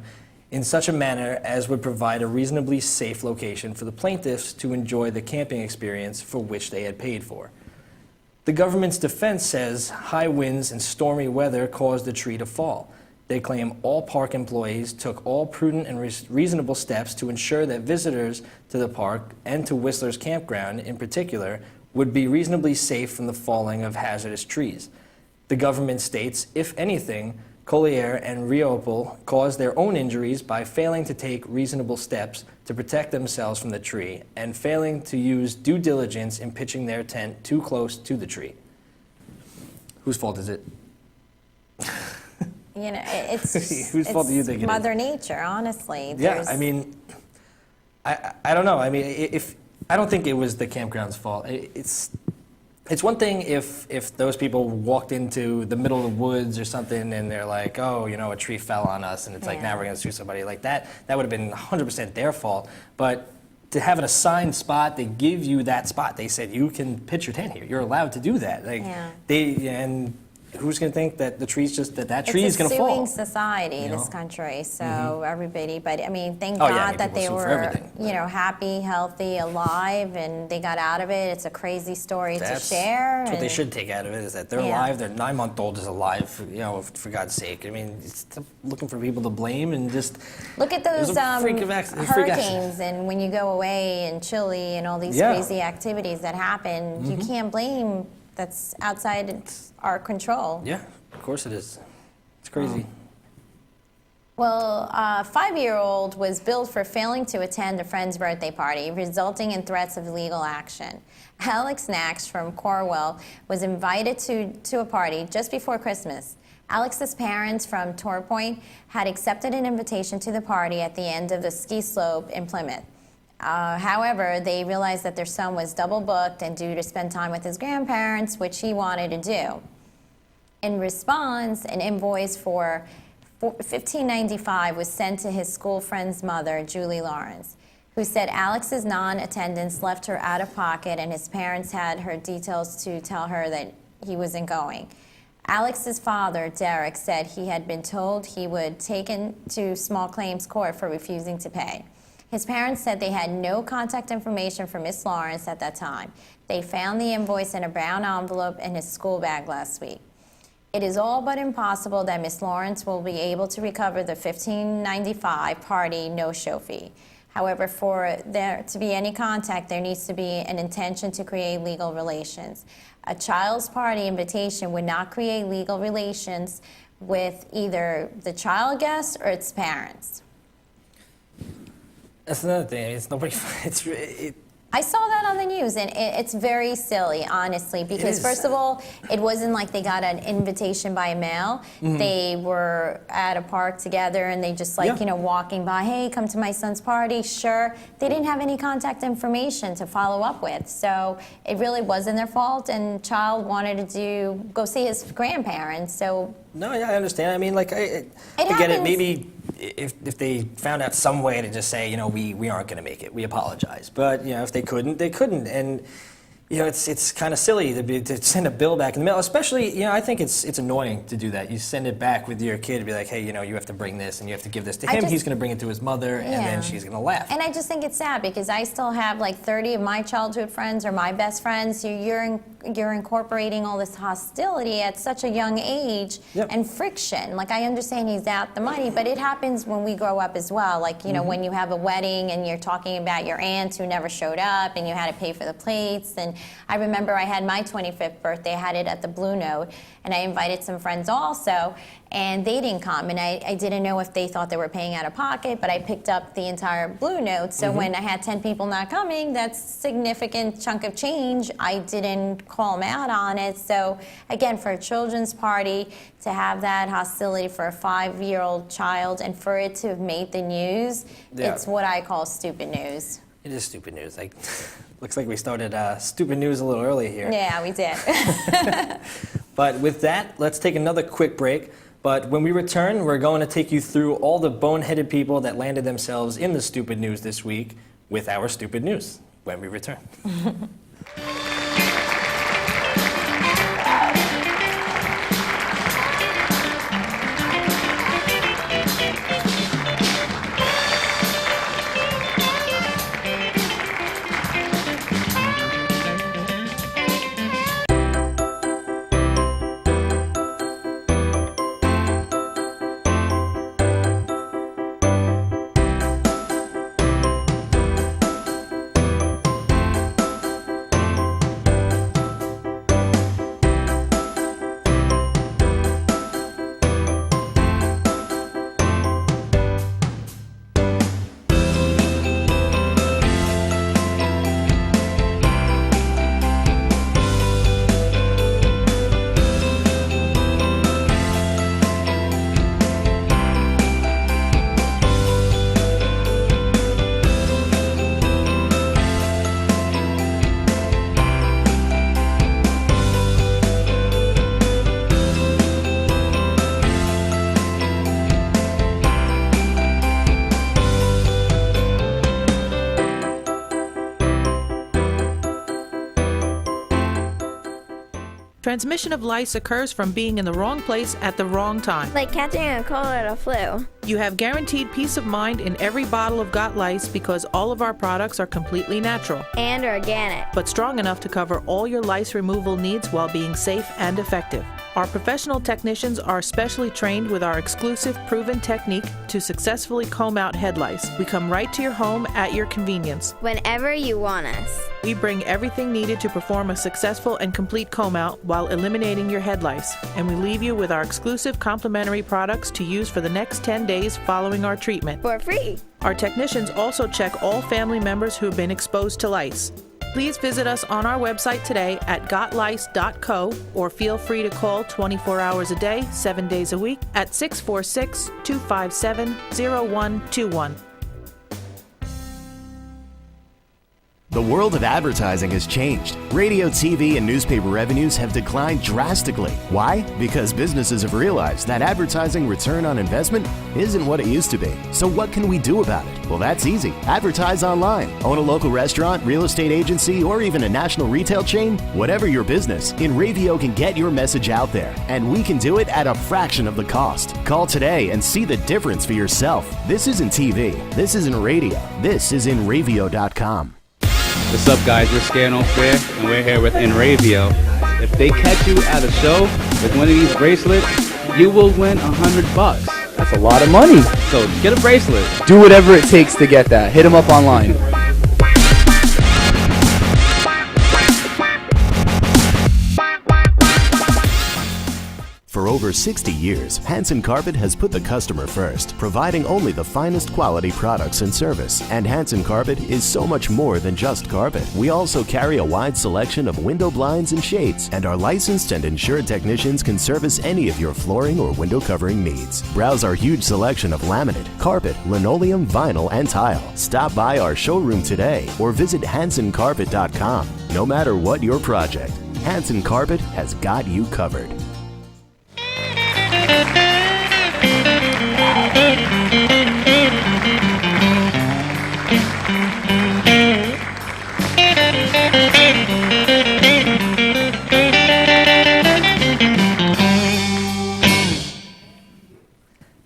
in such a manner as would provide a reasonably safe location for the plaintiffs to enjoy the camping experience for which they had paid for. The government's defense says high winds and stormy weather caused the tree to fall. They claim all park employees took all prudent and reasonable steps to ensure that visitors to the park and to Whistler's campground in particular would be reasonably safe from the falling of hazardous trees. The government states, if anything, Collier and Riopel caused their own injuries by failing to take reasonable steps to protect themselves from the tree and failing to use due diligence in pitching their tent too close to the tree. Whose fault is it? You know, it's whose fault do you think it is? Mother Nature, honestly. Yeah, I mean, I don't know. I mean, if I don't think it was the campground's fault. It's one thing if those people walked into the middle of the woods or something and they're like, oh, you know, a tree fell on us, and it's like, now we're going to sue somebody like that. That would have been 100% their fault. But to have an assigned spot, they give you that spot. They said you can pitch your tent here. You're allowed to do that. Like and who's going to think that the tree's just that tree is going to fall? It's a suing society, this country. So everybody, but I mean, thank God that they were, happy, healthy, alive, and they got out of it. It's a crazy story to share. That's what they should take out of it, is that they're alive. Their 9-month-old is alive. For God's sake. I mean, it's looking for people to blame and just look at those hurricanes, and when you go away in Chile and all these crazy activities that happen, you can't blame. That's outside our control. Yeah, of course it is. It's crazy. Well, a 5-year-old was billed for failing to attend a friend's birthday party, resulting in threats of legal action. Alex Nax from Corwell was invited to a party just before Christmas. Alex's parents from Torpoint had accepted an invitation to the party at the end of the ski slope in Plymouth. However, they realized that their son was double booked and due to spend time with his grandparents, which he wanted to do. In response, an invoice for $15.95 was sent to his school friend's mother, Julie Lawrence, who said Alex's non-attendance left her out of pocket and his parents had her details to tell her that he wasn't going. Alex's father, Derek, said he had been told he would taken to small claims court for refusing to pay. His parents said they had no contact information for Miss Lawrence at that time. They found the invoice in a brown envelope in his school bag last week. It is all but impossible that Miss Lawrence will be able to recover the $15.95 party no-show fee. However, for there to be any contact, there needs to be an intention to create legal relations. A child's party invitation would not create legal relations with either the child guest or its parents. That's another thing. It's nobody. I saw that on the news, and it's very silly, honestly, because first of all, it wasn't like they got an invitation by mail. They were at a park together, and they just walking by, hey, come to my son's party, sure. They didn't have any contact information to follow up with, so it really wasn't their fault, and child wanted to go see his grandparents, so. No, yeah, I understand. I mean, like, I get it. Maybe if they found out some way to just say, we aren't going to make it, we apologize. But, if they couldn't, they couldn't. And, it's kind of silly to send a bill back in the mail, especially, I think it's annoying to do that. You send it back with your kid to be like, hey, you have to bring this and you have to give this to him. He's going to bring it to his mother, and then she's going to laugh. And I just think it's sad because I still have like 30 of my childhood friends or my best friends. You're incorporating all this hostility at such a young age and friction. Like, I understand he's out the money, but it happens when we grow up as well. Like, when you have a wedding and you're talking about your aunt who never showed up and you had to pay for the plates. And I remember I had my 25th birthday, I had it at the Blue Note, and I invited some friends also, and they didn't come, and I didn't know if they thought they were paying out of pocket, but I picked up the entire Blue Note, so when I had 10 people not coming, that's a significant chunk of change. I didn't call them out on it, so again, for a children's party, to have that hostility for a 5-year-old child, and for it to have made the news, it's what I call stupid news. It is stupid news. Like, looks like we started stupid news a little early here. Yeah, we did. But with that, let's take another quick break. But when we return, we're going to take you through all the boneheaded people that landed themselves in the stupid news this week with our stupid news when we return. Transmission of lice occurs from being in the wrong place at the wrong time. Like catching a cold or a flu. You have guaranteed peace of mind in every bottle of Got Lice because all of our products are completely natural And organic. but strong enough to cover all your lice removal needs while being safe and effective. Our professional technicians are specially trained with our exclusive proven technique to successfully comb out head lice. We come right to your home at your convenience. Whenever you want us. We bring everything needed to perform a successful and complete comb out while eliminating your head lice. And we leave you with our exclusive complimentary products to use for the next 10 days following our treatment. For free. Our technicians also check all family members who have been exposed to lice. Please visit us on our website today at gotlice.co or feel free to call 24 hours a day, 7 days a week at 646-257-0121. The world of advertising has changed. Radio, TV, and newspaper revenues have declined drastically. Why? Because businesses have realized that advertising return on investment isn't what it used to be. So what can we do about it? Well, that's easy. Advertise online. Own a local restaurant, real estate agency, or even a national retail chain? Whatever your business, InRavio can get your message out there, and we can do it at a fraction of the cost. Call today and see the difference for yourself. This isn't TV. This isn't radio. This is InRavio.com. What's up, guys? We're Scano Fair, and we're here with InRavio. If they catch you at a show with one of these bracelets, you will win $100. That's a lot of money. So get a bracelet. Do whatever it takes to get that. Hit them up online. For over 60 years, Hanson Carpet has put the customer first, providing only the finest quality products and service. And Hanson Carpet is so much more than just carpet. We also carry a wide selection of window blinds and shades, and our licensed and insured technicians can service any of your flooring or window covering needs. Browse our huge selection of laminate, carpet, linoleum, vinyl, and tile. Stop by our showroom today or visit HansonCarpet.com. No matter what your project, Hanson Carpet has got you covered.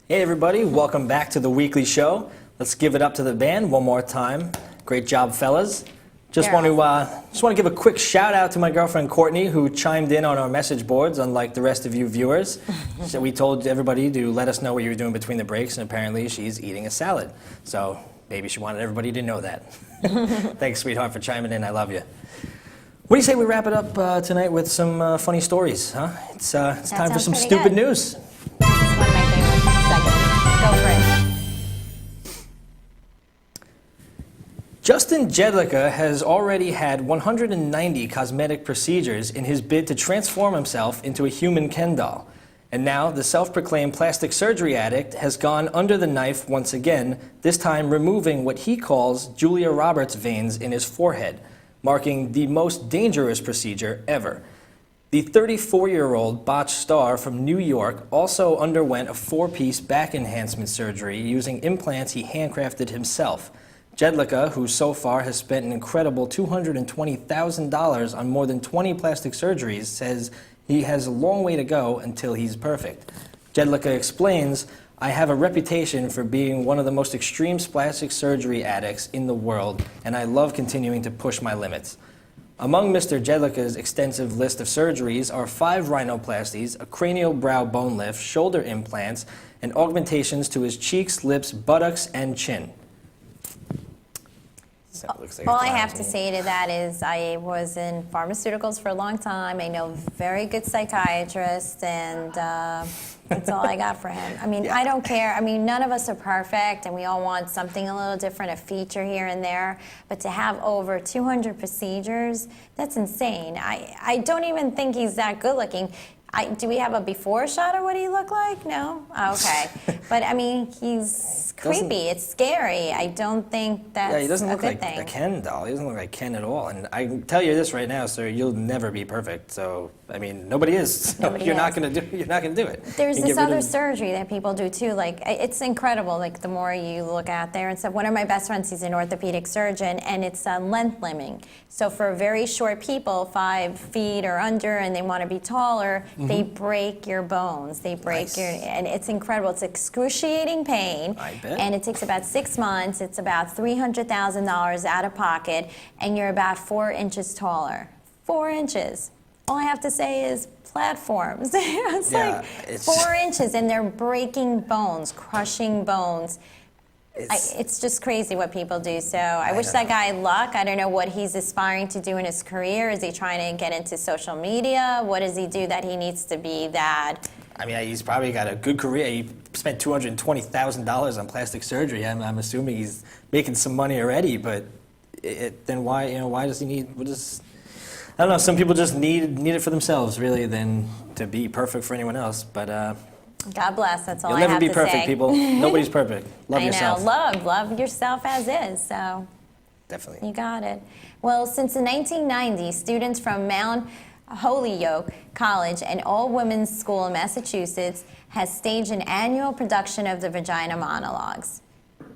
Hey everybody, welcome back to the weekly show. Let's give it up to the band one more time. Great job, fellas. Just want to give a quick shout out to my girlfriend Courtney, who chimed in on our message boards, unlike the rest of you viewers. So we told everybody to let us know what you were doing between the breaks, and apparently she's eating a salad. So maybe she wanted everybody to know that. Thanks, sweetheart, for chiming in. I love you. What do you say we wrap it up tonight with some funny stories, huh? It's time for some stupid news. This is one of my favorite segments. Go for it. Justin Jedlicka has already had 190 cosmetic procedures in his bid to transform himself into a human Ken doll. And now the self-proclaimed plastic surgery addict has gone under the knife once again, this time removing what he calls Julia Roberts veins in his forehead, marking the most dangerous procedure ever. The 34-year-old botched star from New York also underwent a 4-piece back enhancement surgery using implants he handcrafted himself. Jedlicka, who so far has spent an incredible $220,000 on more than 20 plastic surgeries, says he has a long way to go until he's perfect. Jedlicka explains, "I have a reputation for being one of the most extreme plastic surgery addicts in the world, and I love continuing to push my limits." Among Mr. Jedlicka's extensive list of surgeries are 5 rhinoplasties, a cranial brow bone lift, shoulder implants, and augmentations to his cheeks, lips, buttocks, and chin. All I have to say to that is I was in pharmaceuticals for a long time. I know very good psychiatrists, and that's all I got for him. I mean, I don't care. I mean, none of us are perfect, and we all want something a little different, a feature here and there. But to have over 200 procedures, that's insane. I don't even think he's that good looking. Do we have a before shot of what he looked like? No? Oh, okay. But, I mean, he's creepy. It's scary. I don't think that's a good thing. Yeah, he doesn't look like a Ken doll. He doesn't look like Ken at all. And I can tell you this right now, sir, you'll never be perfect. So, I mean, nobody is. So you're not going to do it. There's this other surgery that people do, too. Like, it's incredible, like, the more you look out there. And so one of my best friends, he's an orthopedic surgeon, and it's length limbing. So for very short people, 5 feet or under, and they want to be taller, they break your bones. They break and it's incredible. It's excruciating pain. I bet. And it takes about 6 months. It's about $300,000 out of pocket, and you're about 4 inches taller. 4 inches. All I have to say is platforms. It's like 4 inches, and they're breaking bones, crushing bones. It's just crazy what people do. So I wish that guy luck. I don't know what he's aspiring to do in his career. Is he trying to get into social media? What does he do that he needs to be that? I mean, he's probably got a good career. He spent $220,000 on plastic surgery. I'm assuming he's making some money already. But then why? Why does he need? I don't know. Some people just need it for themselves, really, than to be perfect for anyone else. But. God bless. That's all I have to say. You'll never be perfect, people. Nobody's perfect. Love yourself. I know. Love yourself as is. So. definitely. You got it. Well, since the 1990s, students from Mount Holyoke College, an all-women's school in Massachusetts, has staged an annual production of the Vagina Monologues.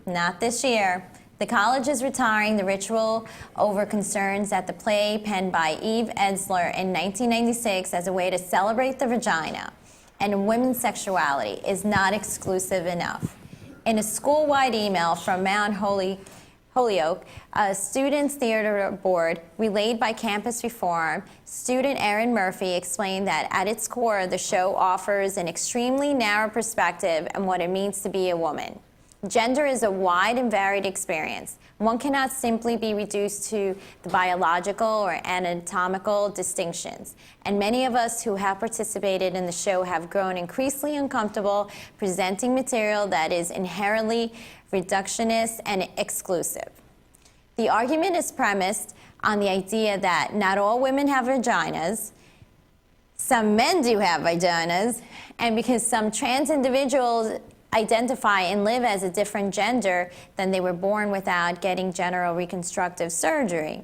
Not this year. The college is retiring the ritual over concerns at the play penned by Eve Ensler in 1996 as a way to celebrate the vagina. And women's sexuality is not exclusive enough. In a school-wide email from Mount Holyoke, a students' theater board relayed by Campus Reform, student Erin Murphy explained that at its core, the show offers an extremely narrow perspective on what it means to be a woman. Gender is a wide and varied experience. One cannot simply be reduced to the biological or anatomical distinctions. And many of us who have participated in the show have grown increasingly uncomfortable presenting material that is inherently reductionist and exclusive. The argument is premised on the idea that not all women have vaginas, some men do have vaginas, and because some trans individuals identify and live as a different gender than they were born without getting genital reconstructive surgery.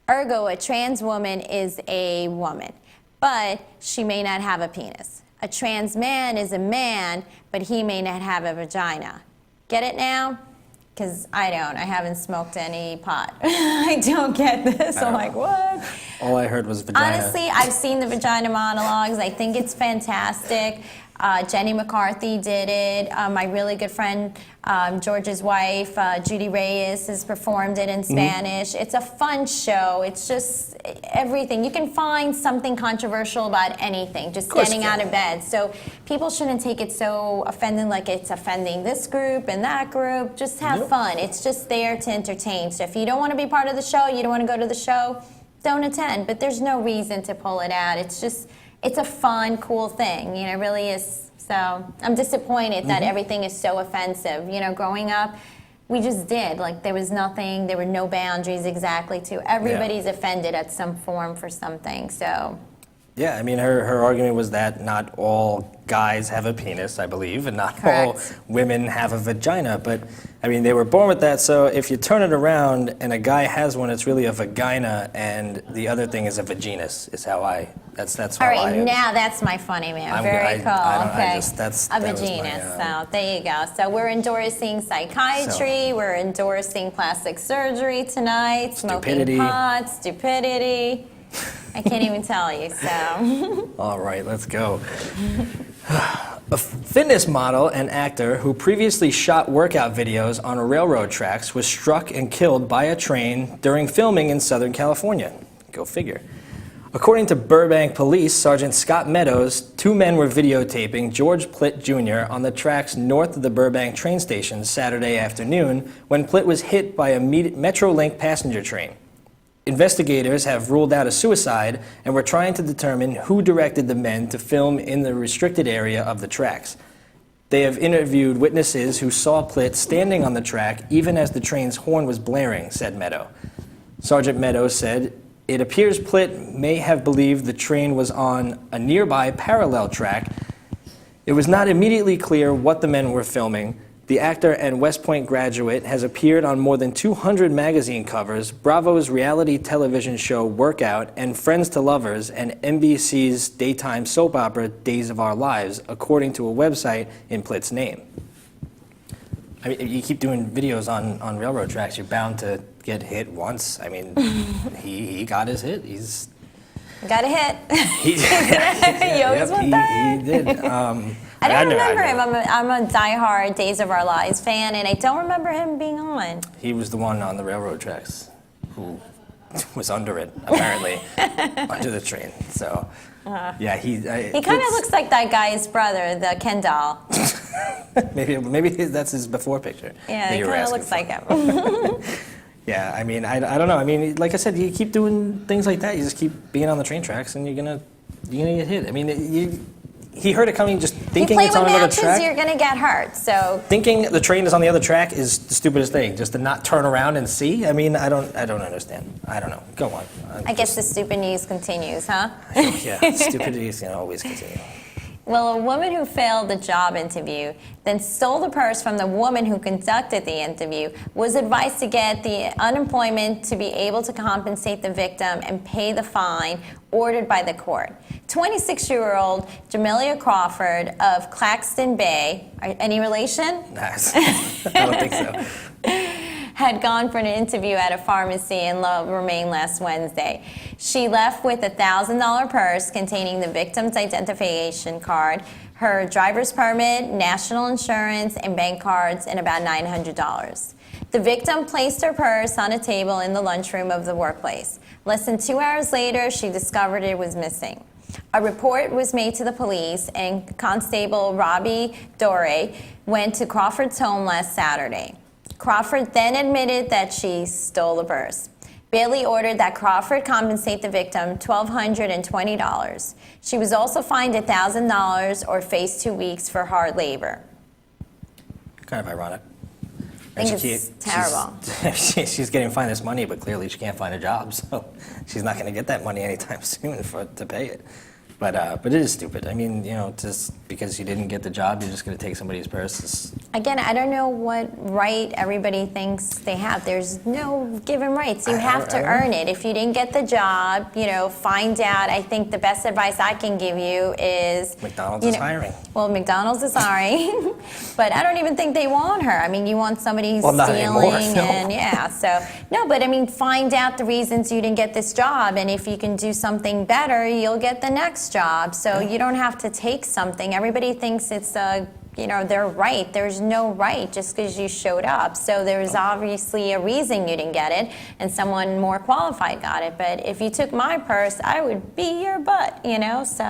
Ergo, a trans woman is a woman, but she may not have a penis. A trans man is a man, but he may not have a vagina. Get it now? Because I don't. I haven't smoked any pot. I don't get this. I'm like, what? All I heard was vagina. Honestly, I've seen the Vagina Monologues. I think it's fantastic. Jenny McCarthy did it. My really good friend, George's wife, Judy Reyes, has performed it in Spanish. It's a fun show. It's just everything. You can find something controversial about anything, just getting out of bed. So people shouldn't take it so offending, like it's offending this group and that group. Just have fun. It's just there to entertain. So if you don't want to be part of the show, you don't want to go to the show, don't attend. But there's no reason to pull it out. It's just, it's a fun, cool thing, you know, it really is. So I'm disappointed that everything is so offensive. You know, growing up, we just did. Like, there was nothing, there were no boundaries exactly to. Everybody's offended at some form for something, so. Yeah, I mean, her argument was that not all guys have a penis, I believe, and not all women have a vagina. But, I mean, they were born with that, so if you turn it around and a guy has one, it's really a vagina, and the other thing is a vaginus, is how that's how All I right, now that's my funny man. Very cool. Okay. A vaginus. So there you go. So we're endorsing psychiatry. We're endorsing plastic surgery tonight. Smoking pot, stupidity. I can't even tell you, so. All right, let's go. A fitness model and actor who previously shot workout videos on railroad tracks was struck and killed by a train during filming in Southern California. Go figure. According to Burbank Police, Sergeant Scott Meadows, 2 men were videotaping George Plitt Jr. on the tracks north of the Burbank train station Saturday afternoon when Plitt was hit by a Metrolink passenger train. Investigators have ruled out a suicide and were trying to determine who directed the men to film in the restricted area of the tracks. They have interviewed witnesses who saw Plitt standing on the track even as the train's horn was blaring, said Meadow. Sergeant Meadows said, "It appears Plitt may have believed the train was on a nearby parallel track. It was not immediately clear what the men were filming. The actor and West Point graduate has appeared on more than 200 magazine covers, Bravo's reality television show Workout, and Friends to Lovers, and NBC's daytime soap opera Days of Our Lives, according to a website in Plitt's name." I mean, you keep doing videos on railroad tracks, you're bound to get hit once. I mean, he got his hit. He's got a hit. He always went back. He did. I don't remember him. I'm a diehard Days of Our Lives fan, and I don't remember him being on. He was the one on the railroad tracks who was under it, apparently, under the train. So, yeah, he kind of looks like that guy's brother, the Ken doll. maybe that's his before picture. Yeah, he kind of looks like him. Yeah, I mean, I don't know. I mean, like I said, you keep doing things like that. You just keep being on the train tracks, and you're gonna get hit. I mean, he heard it coming just thinking it's on another track. You play with matches, you're gonna get hurt. So thinking the train is on the other track is the stupidest thing. Just to not turn around and see. I mean, I don't understand. I don't know. Go on. I guess the stupid news continues, huh? Yeah, stupidity is gonna always continue. Well, a woman who failed the job interview, then stole the purse from the woman who conducted the interview, was advised to get the unemployment to be able to compensate the victim and pay the fine ordered by the court. 26-year-old Jamelia Crawford of Claxton Bay, any relation? Nice. I don't think so. Had gone for an interview at a pharmacy in La Romaine last Wednesday. She left with a $1,000 purse containing the victim's identification card, her driver's permit, national insurance, and bank cards, and about $900. The victim placed her purse on a table in the lunchroom of the workplace. Less than 2 hours later, she discovered it was missing. A report was made to the police, and Constable Robbie Dore went to Crawford's home last Saturday. Crawford then admitted that she stole the purse. Bailey ordered that Crawford compensate the victim $1,220. She was also fined $1,000 or faced 2 weeks for hard labor. Kind of ironic. I think it's terrible. She's getting fined this money, but clearly she can't find a job, so she's not going to get that money anytime soon to pay it. But it is stupid. I mean, just because you didn't get the job, you're just going to take somebody's purse. Again, I don't know what right everybody thinks they have. There's no given rights. You have to earn it. If you didn't get the job, find out. I think the best advice I can give you is... McDonald's is hiring. Well, McDonald's is hiring, but I don't even think they want her. I mean, you want somebody who's stealing. Anymore, no. And yeah, so... No, but I mean, find out the reasons you didn't get this job, and if you can do something better, you'll get the next job. So you don't have to take something. Everybody thinks it's they're right. There's no right just because you showed up. So there's obviously a reason you didn't get it, and someone more qualified got it. But if you took my purse, I would be your butt, so.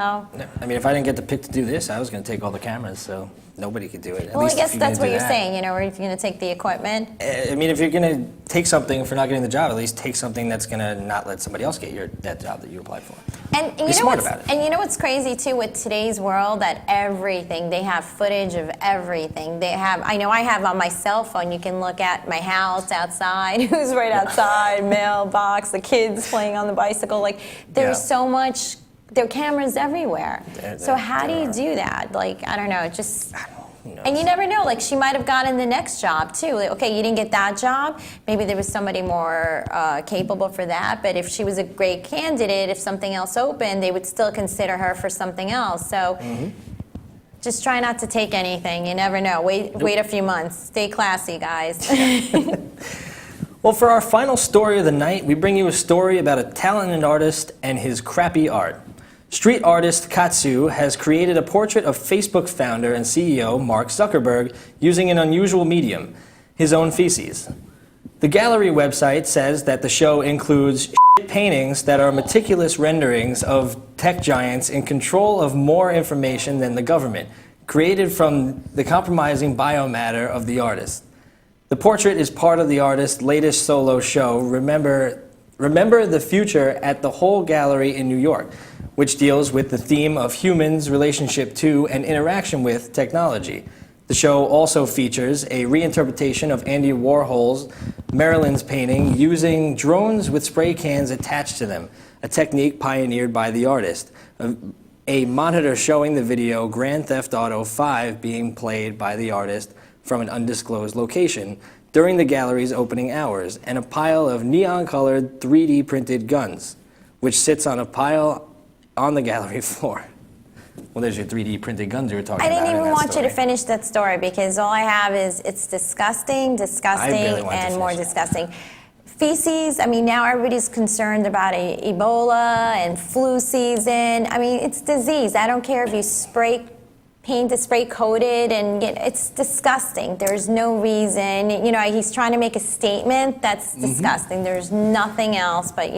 I mean, if I didn't get the pick to do this, I was going to take all the cameras, so nobody could do it. Well, I guess that's what you're saying, or if you're going to take the equipment. I mean, if you're going to take something for not getting the job, at least take something that's going to not let somebody else get that job that you applied for. And Be smart about it. And you know what's crazy too with today's world, that everything, they have footage of everything. I know I have on my cell phone, you can look at my house outside, who's right outside, mailbox, the kids playing on the bicycle. Like, there's so much, there are cameras everywhere. So how do you do that? Like, I don't know, and you never know, like she might have gotten the next job too. Like, okay, you didn't get that job, maybe there was somebody more capable for that, but if she was a great candidate, if something else opened, they would still consider her for something else. So just try not to take anything, you never know. Wait a few months. Stay classy, guys. Well, for our final story of the night, we bring you a story about a talented artist and his crappy art. Street artist Katsu has created a portrait of Facebook founder and CEO Mark Zuckerberg using an unusual medium, his own feces. The gallery website says that the show includes paintings that are meticulous renderings of tech giants in control of more information than the government, created from the compromising biomatter of the artist. The portrait is part of the artist's latest solo show, Remember the Future, at the Whole Gallery in New York, which deals with the theme of humans' relationship to and interaction with technology. The show also features a reinterpretation of Andy Warhol's Marilyn's painting using drones with spray cans attached to them, a technique pioneered by the artist. A monitor showing the video Grand Theft Auto 5 being played by the artist from an undisclosed location during the gallery's opening hours, and a pile of neon-colored 3D printed guns, which sits on a pile on the gallery floor. Well, there's your 3D printed guns you were talking about. I didn't even want you to finish that story because all I have is it's disgusting, and more disgusting. Feces, I mean, now everybody's concerned about Ebola and flu season. I mean, it's disease. I don't care if you paint is spray coated, and it's disgusting. There's no reason. He's trying to make a statement that's disgusting. There's nothing else but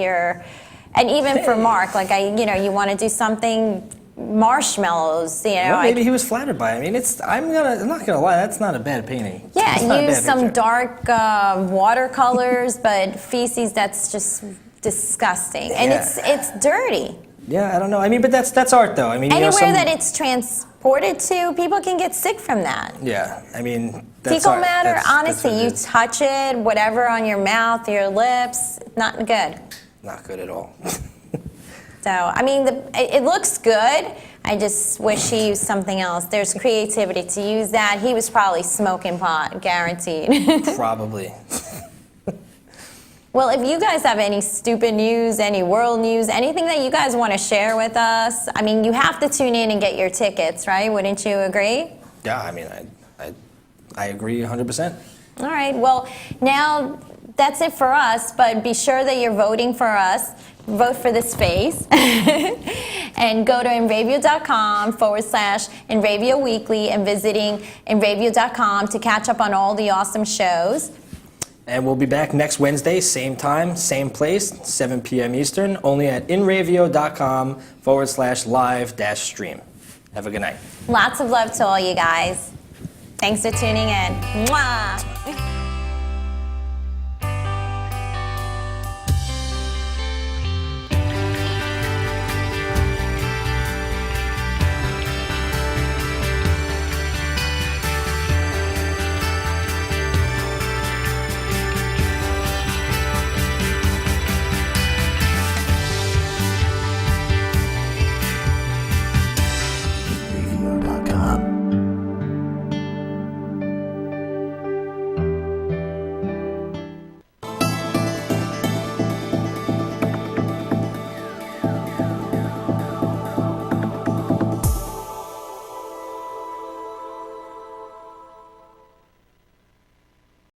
and even for Mark, like you want to do something, marshmallows, Well, maybe he was flattered by it. I mean, I'm not gonna lie, that's not a bad painting. Yeah, use some dark watercolors, but feces, that's just disgusting. And it's dirty. Yeah, I don't know. I mean, but that's art, though. I mean, anywhere that it's transported to, people can get sick from that. Yeah, I mean, that's fecal art. matter, honestly, you touch it, whatever on your mouth, your lips, not good. Not good at all. So, I mean, it looks good. I just wish he used something else. There's creativity to use that. He was probably smoking pot, guaranteed. Probably. Well, if you guys have any stupid news, any world news, anything that you guys want to share with us, I mean, you have to tune in and get your tickets, right? Wouldn't you agree? Yeah, I mean, I agree 100%. All right, well, now that's it for us, but be sure that you're voting for us. Vote for the space. And go to enravio.com/Enravio Weekly and visiting enravio.com to catch up on all the awesome shows. And we'll be back next Wednesday, same time, same place, 7 p.m. Eastern, only at enravio.com/live-stream. Have a good night. Lots of love to all you guys. Thanks for tuning in. Mwah!